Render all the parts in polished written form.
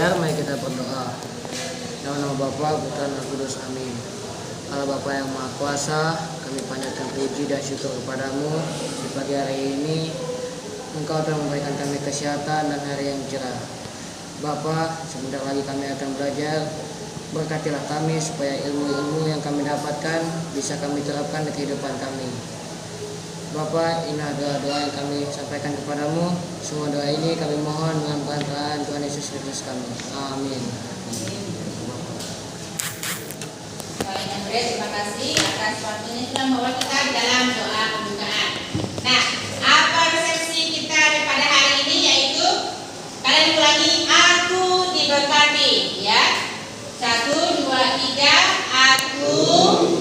belajar, mari kita berdoa. Dalam nama Bapa, Putra, dan Roh Kudus, amin. Allah Bapa yang Maha Kuasa, kami panjatkan puji dan syukur kepadamu di pagi hari ini. Engkau telah memberikan kami kesehatan dan hari yang cerah. Bapa, sebentar lagi kami akan belajar. Berkatilah kami supaya ilmu-ilmu yang kami dapatkan bisa kami terapkan di kehidupan kami. Bapa, ini adalah doa yang kami sampaikan kepadamu. Semua doa ini kami mohon dengan perantaraan Tuhan Yesus Kristus kami. Amin. Terima kasih atas waktunya sudah membawa kita di dalam doa pembukaan. Nah, apa resepsi kita pada hari ini, yaitu kalian ulangi, aku diberkati, ya. 1, 2, 3, aku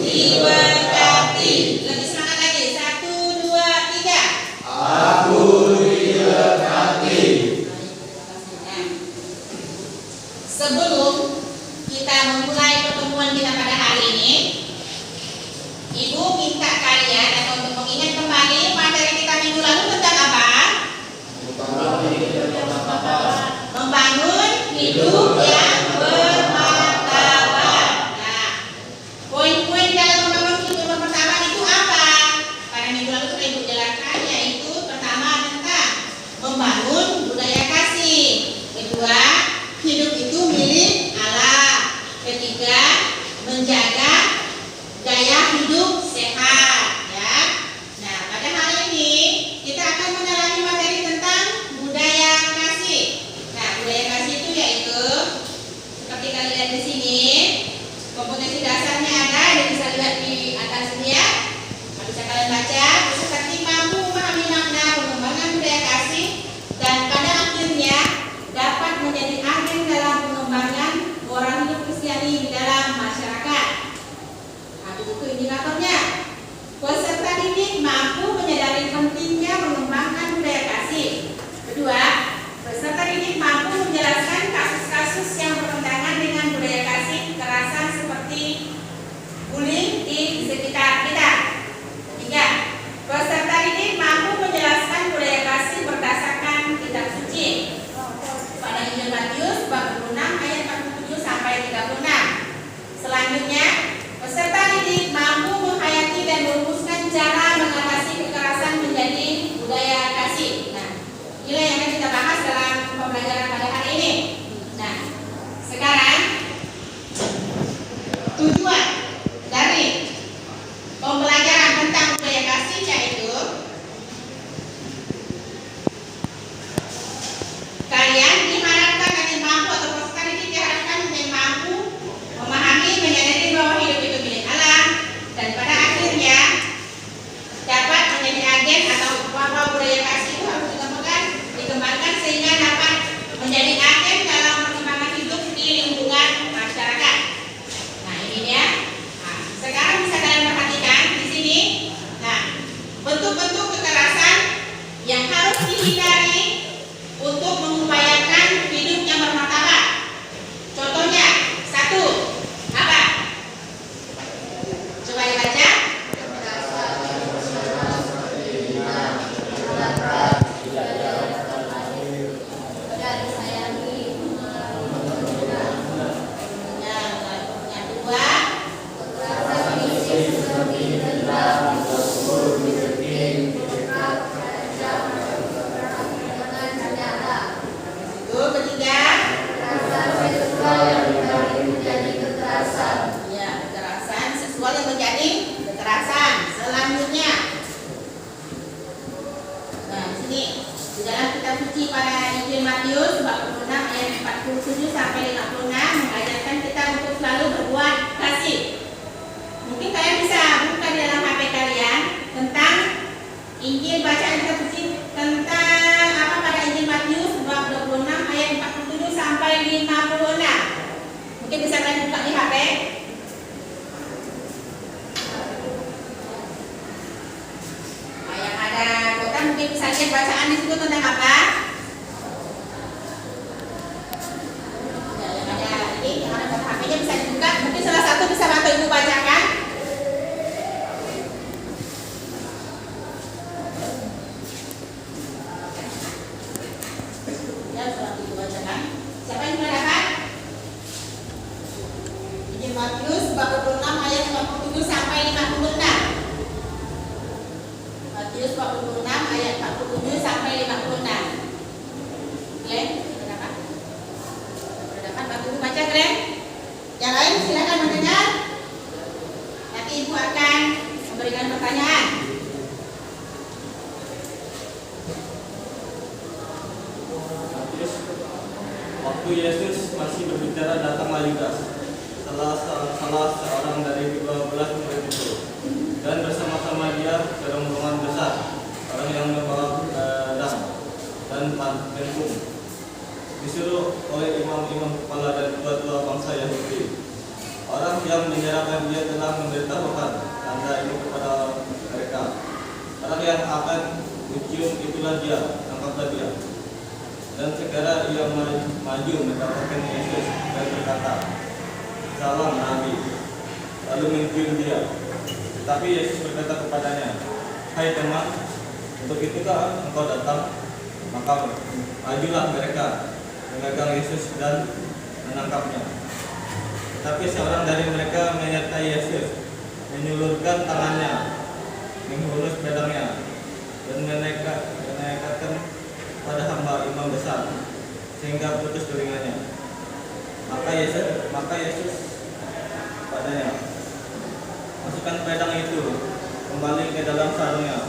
diberkati. Lebih semangat lagi. 1, 2, 3. Aku diberkati. Sebelum kita memulai pertemuan kita pada hari ini, Ibu minta kalian atau untuk mengingat kembali materi kita minggu lalu tentang apa? Membangun hidup yang bermartabat. Nah, poin-poin dalam membangun hidup yang bermartabat itu apa? Pada minggu lalu sudah Ibu jelaskan, yaitu pertama tentang membangun budaya kasih. Kedua, hidup itu milik Allah. Ketiga, menjaga gaya hidup sehat, ya. Nah, pada hari ini kita akan mendalami materi tentang budaya kasih. Nah, budaya kasih itu yaitu seperti kalian lihat di sini, kompetensi dasarnya ada, dan bisa lihat di atas ini ya. Nah, bisa kalian baca, peserta mampu memahami makna pengembangan budaya kasih dan pada akhirnya dapat menjadi agen dalam pengembangan orang hidup Kristiani di dalam masyarakat. Itu indikatornya. Peserta didik mampu menyadari pentingnya mengembangkan budaya kasih. Kedua, peserta didik mampu menjelaskan kasus-kasus yang bertentangan dengan budaya kasih kekerasan seperti bullying di sekitar kita. Tiga, peserta didik mampu menjelaskan budaya kasih berdasarkan kitab suci. Pada Injil Matius bab 26 ayat 47 sampai 36. Selanjutnya, peserta didik mampu menghayati dan merumuskan cara mengatasi kekerasan menjadi budaya kasih. Nah, inilah yang akan kita bahas dalam pembelajaran pada hari ini. Nah, sekarang tujuan dari pembelajaran tentang budaya kasih yaitu kalian diharapkan dan mampu, atau peserta didik diharapkan dan mampu memahami, menyadari bahwa hidup itu milik Allah, dan pada akhirnya dapat menjadi agen atau bahwa budaya kasih itu harus dikembangkan sehingga dapat menjadi agen dalam perkembangan hidup di lingkungan masyarakat. Nah, ini dia. Nah, sekarang bisa kalian perhatikan di sini. Nah, bentuk-bentuk kekerasan yang harus dihindari untuk mengupayakan hidup yang bermartabat. Contohnya, 1, apa? Coba dibaca. Yang kedua, itu ketiga, ya, kekerasan seksual yang menjadi kekerasan. Selanjutnya, nah di sini di dalam kitab suci pada Injil Matius bab 26 ayat 47 sampai 56 mengajarkan kita untuk selalu berbuat kasih. Mungkin kalian bisa buka di dalam HP kalian tentang Injil, bacaan kitab suci tentang apa pada Injil Matius bab 26 ayat 47 sampai 56. Mungkin bisa kalian buka di HP. Nah, yang ada kota mungkin bisa lihat bacaan di situ tentang apa. Ya, yang ada ini, yang ada HP-nya bisa dibuka. Mungkin salah satu bisa bantu Ibu bacakan. Ya, salah satu Ibu bacakan. Siapa yang sudah dapat? bab 26 ayat 47 sampai 56. Matius bab 26 ayat 47 sampai 56. Glenn, sudah dapat? Sudah dapat? Bantu Ibu baca, Glenn. Yang lain silakan mendengar. Nanti Ibu akan memberikan pertanyaan. Waktu Yesus masih berbicara, datanglah Yudas, salah seorang dari 12 murid itu, dan bersama-sama dia serombongan besar, orang yang membawa pedang dan pentung, disuruh oleh imam-imam kepala dan tua-tua bangsa Yahudi. Orang yang menyerahkan dia telah memberitahukan tanda ini kepada mereka. Orang yang akan mencium itulah dia, tangkaplah dia. Dan segera ia maju mendapatkan Yesus dan berkata, "Salam Nabi." Lalu mencium dia. Tetapi Yesus berkata kepadanya, "Hai teman, untuk itukah engkau datang?" Maka majulah mereka memegang Yesus dan menangkapnya. Tetapi seorang dari mereka menyertai Yesus, menyulurkan tangannya, menghunus pedangnya, dan menaikkan pada hamba imam besar, sehingga putus telinganya. Maka Yesus padanya, "Masukkan pedang itu kembali ke dalam sarungnya,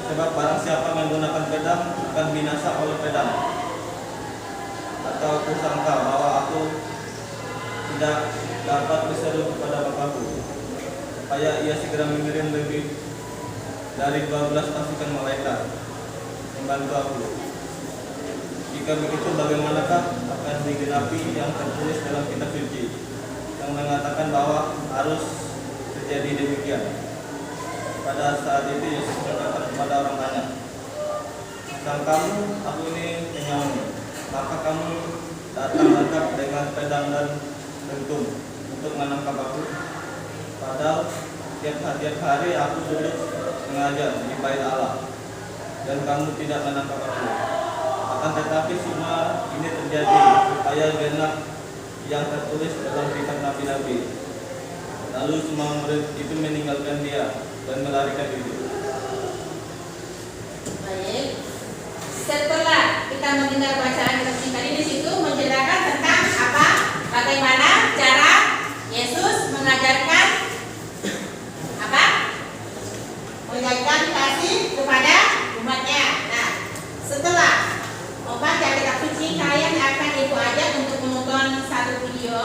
sebab barang siapa menggunakan pedang akan binasa oleh pedang. Atau aku sangka bahwa aku tidak dapat berseru kepada Bapakku, supaya ia segera mengirim lebih dari 12 pasukan malaikat membantu aku. Jika begitu, bagaimanakah akan digenapi yang tertulis dalam kitab suci yang mengatakan bahwa harus terjadi demikian?" Pada saat itu Yesus berkata kepada orang banyak, "Sangkamu aku ini penyamun, maka kamu datang lengkap dengan pedang dan pentung untuk menangkap aku? Padahal tiap hari aku duduk mengajar di bait Allah, dan kamu tidak menangkap aku. Akan tetapi semua ini terjadi supaya genap yang tertulis dalam kitab nabi-nabi." Lalu semua murid itu meninggalkan dia dan melarikan diri. Baik. Setelah kita mendengar bacaan kita tadi, di situ menceritakan tentang apa? Bagaimana cara Yesus mengajarkan apa? Mengajarkan kasih kepada umatnya. Nah, setelah membaca kitab suci, kalian akan Ibu ajak untuk menonton satu video.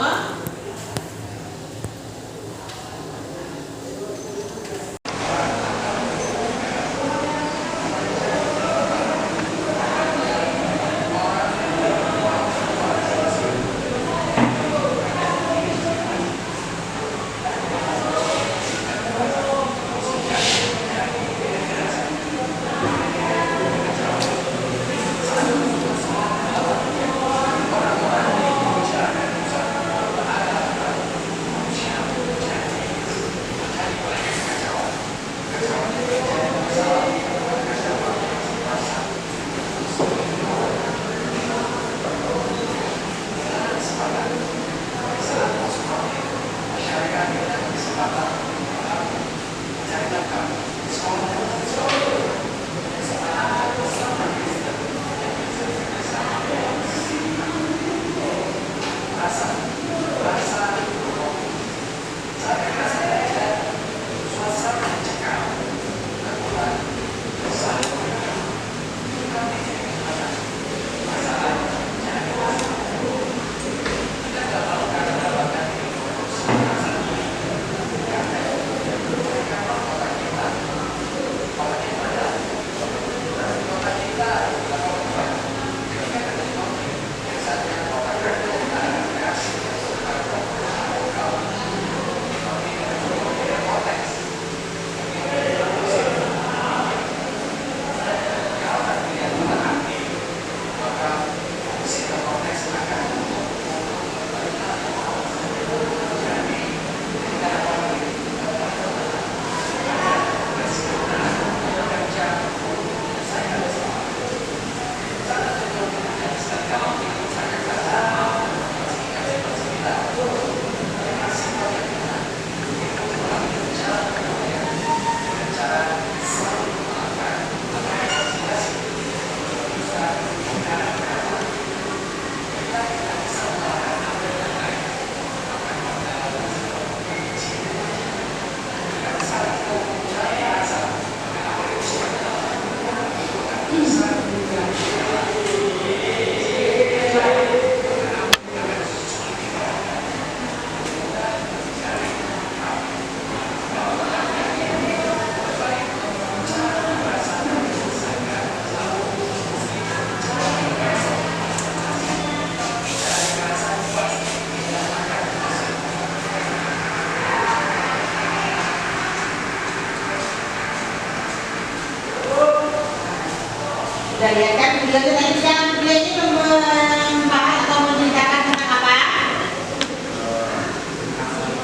Sudah lihat kan videonya tadi kan? Video ini membahas atau menceritakan tentang apa?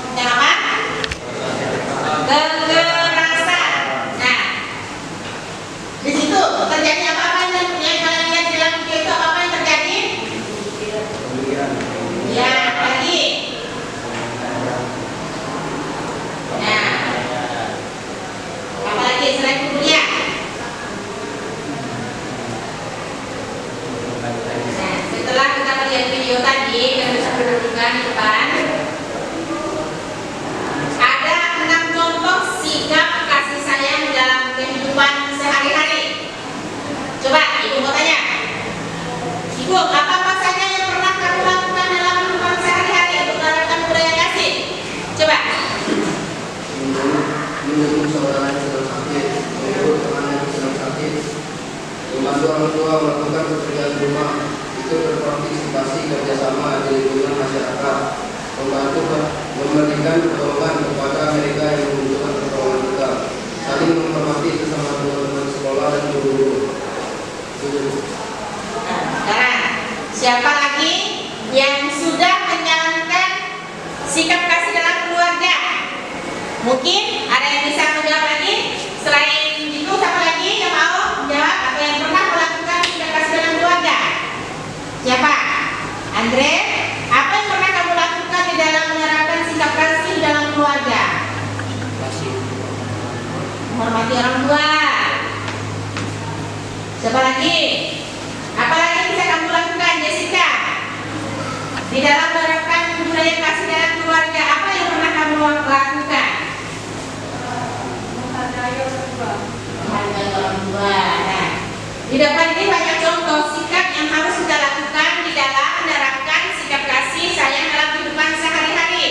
Tentang apa? Kekerasan. Nah, di situ terjadi apa-apa yang kalian lihat di dalam video itu, apa-apa yang terjadi? Ya, lagi. Nah, apalagi selain pembulian? Nah, setelah kita melihat video tadi yang bisa menunjukkan di depan, ada 6 contoh sikap kasih sayang dalam kehidupan sehari-hari. Coba ibu mau tanya, ibu apa saja yang pernah kamu lakukan dalam kehidupan sehari-hari untuk menerapkan budaya kasih? Coba. Mendukung saudara yang sedang sakit, menghibur teman yang sedang sakit, membantu orang tua melakukan pekerjaan rumah, itu berpartisipasi kerjasama di lingkungan masyarakat, membantu memberikan pertolongan kepada mereka yang membutuhkan pertolongan kita, saling menghormati sesama teman-teman sekolah dan guru-guru. Nah, sekarang siapa lagi yang sudah menjalankan sikap kasih dalam keluarga? Mungkin ada yang bisa menjawab lagi. Selain itu, siapa lagi yang mau menjawab atau yang pernah melakukan sikap kasih dalam keluarga? Siapa? Andre, apa yang pernah kamu lakukan di dalam menerapkan sikap kasih dalam keluarga? Menghormati orang tua. Siapa lagi? Apa lagi yang bisa kamu lakukan, Jessica? Di dalam menerapkan budaya kasih dalam keluarga, apa yang pernah kamu lakukan? Menghargai orang tua. Nah, di depan ini banyak contoh sikap yang harus kita lakukan di dalam menerapkan sikap kasih sayang dalam kehidupan sehari-hari.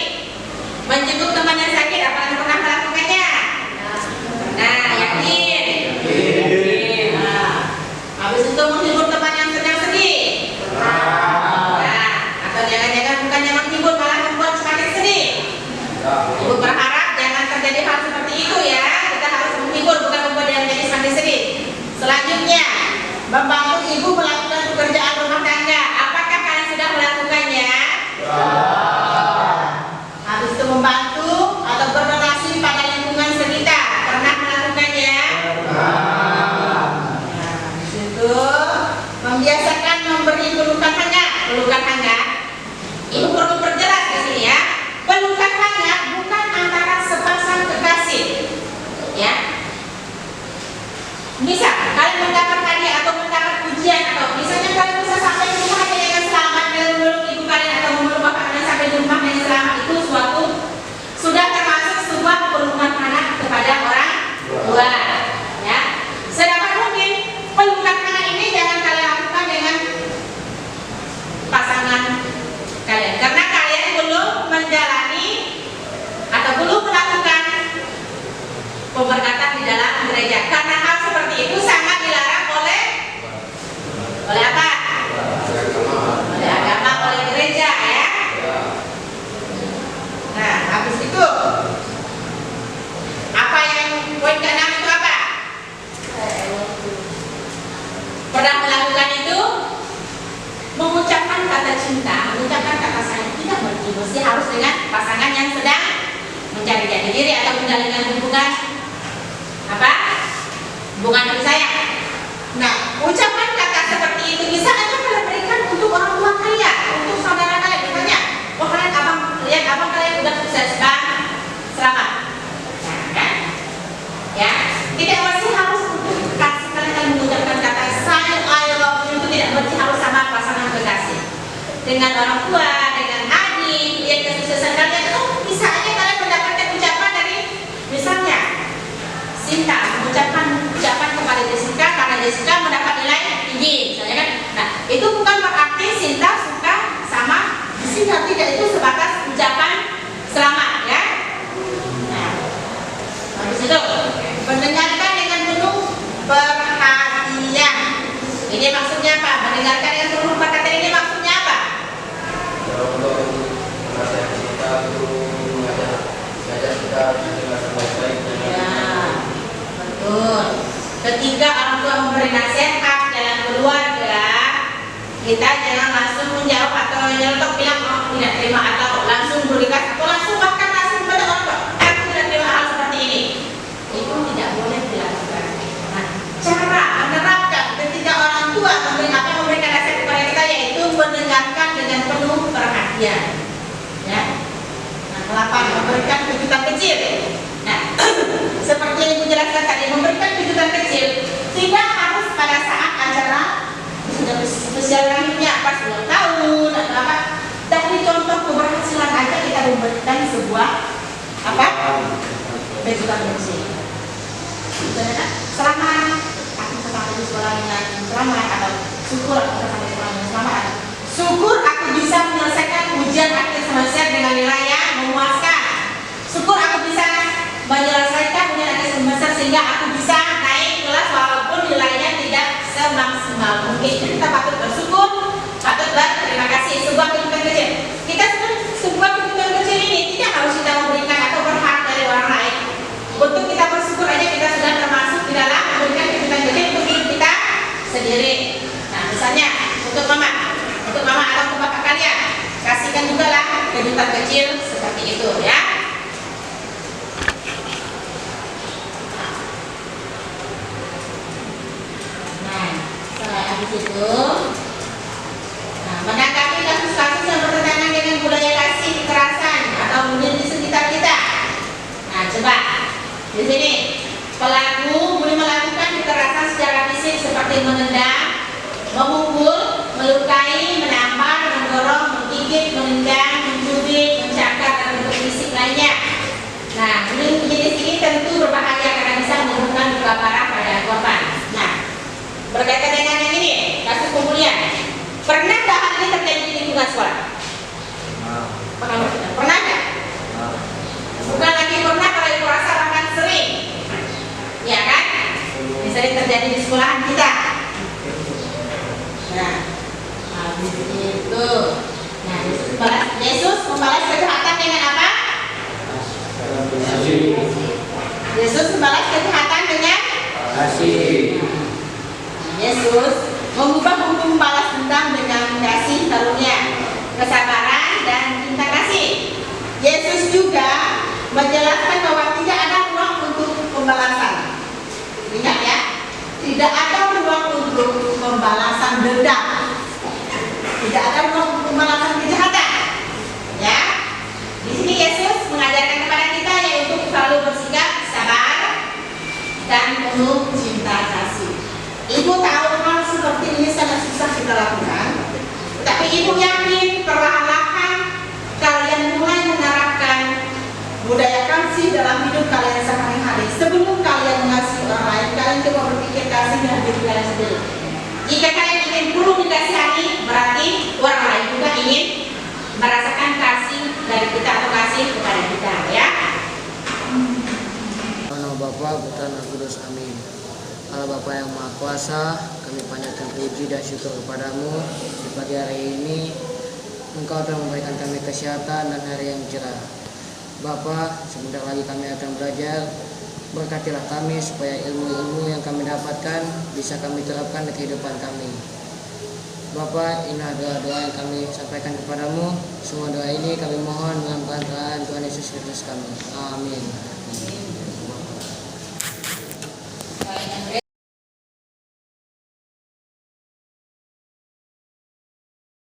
Menjemput teman yang sakit, apa yang pernah melakukannya? Nah, yakin? Nah, habis itu menghibur teman yang sedang sedih. Nah, atau jangan-jangan bukannya menghibur malah membuat semakin sedih. Ibu berharap jangan terjadi hal seperti itu ya. Kita harus menghibur, bukan membuat dia menjadi semakin sedih. Selanjutnya, membantu ibu melakukan pekerjaan rumah tangga. Apakah kalian sudah melakukannya? Habis itu membantu atau berdonasi pada lingkungan sekitar. Pernah melakukannya? Di situ membiasakan memberi pelukan hangat. Pelukan hangat. Ibu perlu perjelas di sini ya. Pelukan hangat bukan antara sepasang kekasih. Ya. Misal kalian mendapat hadiah atau mendapat pujian, atau misalnya kalian bisa sampai di rumah dengan selamat dan memeluk ibu kalian atau memeluk bapak kalian sampai di rumah dengan selamat, itu suatu sudah termasuk sebuah pelukan hangat kepada orang tua. Ya. Sedangkan mungkin pelukan hangat ini jangan kalian lakukan dengan pasangan kalian, karena kalian belum menjalani atau belum melakukan pemberkatan di dalam gereja. Karena hal seperti itu sangat dilarang oleh apa? Oleh agama, oleh gereja ya. Nah, habis itu apa yang poin ke-6 itu apa? Pernah melakukan itu? Mengucapkan kata cinta, mengucapkan kata sayang tidak mesti harus dengan pasangan yang sedang mencari jati diri atau menjalinkan hubungan apa? Hubungan kasih sayang. Nah, ucapan kata seperti itu bisa aja kalian berikan untuk orang tua kalian, untuk saudara kalian. Misalnya, oh kalian lihat abang kalian udah sukses, bang, selamat. Nah, kan? Ya, tidak mesti harus untuk kasih kalian mengucapkan kata sayang, I love you, itu tidak mesti harus sama pasangan kekasih. Dengan orang tua, dengan adik, lihat kesuksesan kalian, itu bisa aja kalian mendapatkan ucapan dari misalnya Sinta mengucapkan ucapan kepada Jessica karena Jessica mendapat nilai tinggi. penjelasan baik-baik dan Ya, betul. Ketika orang tua memberi nasihat dalam keluarga, kita jangan langsung menjawab atau nyeletuk bilang oh tidak terima atau langsung berikan atau langsung bahkan langsung pada orang tua aku tidak terima hal seperti ini. Itu tidak boleh dilakukan. Nah, cara menerapkan ketika orang tua memberikan nasihat kepada kita yaitu mendengarkan dengan penuh perhatian. Ya. Nah, 8 memberikan kejutan kecil. Nah, seperti yang Ibu jelaskan tadi, memberikan kejutan kecil tidak harus pada saat acara sudah spesial lahirnya pas ulang tahun atau apa. Dari contoh keberhasilan aja kita memberikan sebuah apa? Kejutan kecil. Misalnya, selamat, aku sampai di sekolah dengan selamat atau syukur aku sampai di sekolah dengan selamat. Syukur aku bisa menyelesaikan ujian akhir semester dengan nilai yang memuaskan. Syukur aku bisa menyelesaikan ujian akhir semester sehingga aku bisa naik kelas walaupun nilainya tidak semaksimal mungkin. Kita patut bersyukur, patut berterima kasih. Sebuah kejutan kecil. Kita sebuah kejutan kecil ini tidak harus kita memberikan atau berharap dari orang lain. Untuk kita bersyukur aja kita sudah termasuk di dalam memberikan kejutan kecil untuk hidup kita sendiri. Nah, misalnya untuk mama atau untuk bapak kalian, kasihkan juga lah kejutan kecil seperti itu ya. Nah, setelah habis itu, menanggapi kasus-kasus yang bertentangan dengan budaya kasih kekerasan atau mungkin di sekitar kita. Nah, coba di sini pelaku boleh melakukan kekerasan secara fisik seperti menendang, memukul, melukai, menampar, mendorong, menggigit, menendang, mencubit, mencakar dan bentuk fisik lainnya. Nah, jenis ini tentu berbahaya karena bisa menimbulkan luka parah pada korban. Nah, berkaitan dengan yang ini, kasus pembulian. Pernah nggak hal ini terjadi di lingkungan sekolah? Pernah nggak? Bukan lagi pernah, kalau ibu rasa bahkan sering, ya kan? Ini sering terjadi di sekolahan kita. Nah, habis itu, Yesus membalas kejahatan dengan apa? Yesus membalas kejahatan dengan Kasih. Yesus mengubah hukum balas dendam dengan kasih karunia, kesabaran dan cinta kasih. Yesus juga menjelaskan bahwa tidak ada ruang untuk pembalasan. Ingat ya, tidak ada ruang untuk pembalasan dendam. Tidak ada ruang untuk pembalasan kejahatan. Ya, di sini Yesus mengajarkan kepada kita yaitu selalu bersikap sabar dan penuh cinta kasih. Ibu tahu hal seperti ini sangat susah kita lakukan, tapi ibu yakin perlahan-lahan kalian mulai menerapkan budaya kasih dalam hidup kalian sehari-hari. Sebelum kalian mengasihi orang lain, kalian coba berpikir kasih dalam diri kalian sendiri. Jika kalian ingin perlu dikasihani, berarti orang lain juga ingin merasakan kasih dari kita atau kasih kepada kita, ya. Nama Bapa, Putra, dan Kudus, amin. Allah Bapa yang Maha Kuasa, kami panjatkan puji dan syukur kepadamu di pagi hari ini. Engkau telah memberikan kami kesehatan dan hari yang cerah. Bapa, sebentar lagi kami akan belajar. Berkatilah kami supaya ilmu-ilmu yang kami dapatkan bisa kami terapkan di kehidupan kami. Bapa, inilah doa-doa yang kami sampaikan kepadamu. Semua doa ini kami mohon dalam perantaraan Tuhan Yesus Kristus kami. Amin.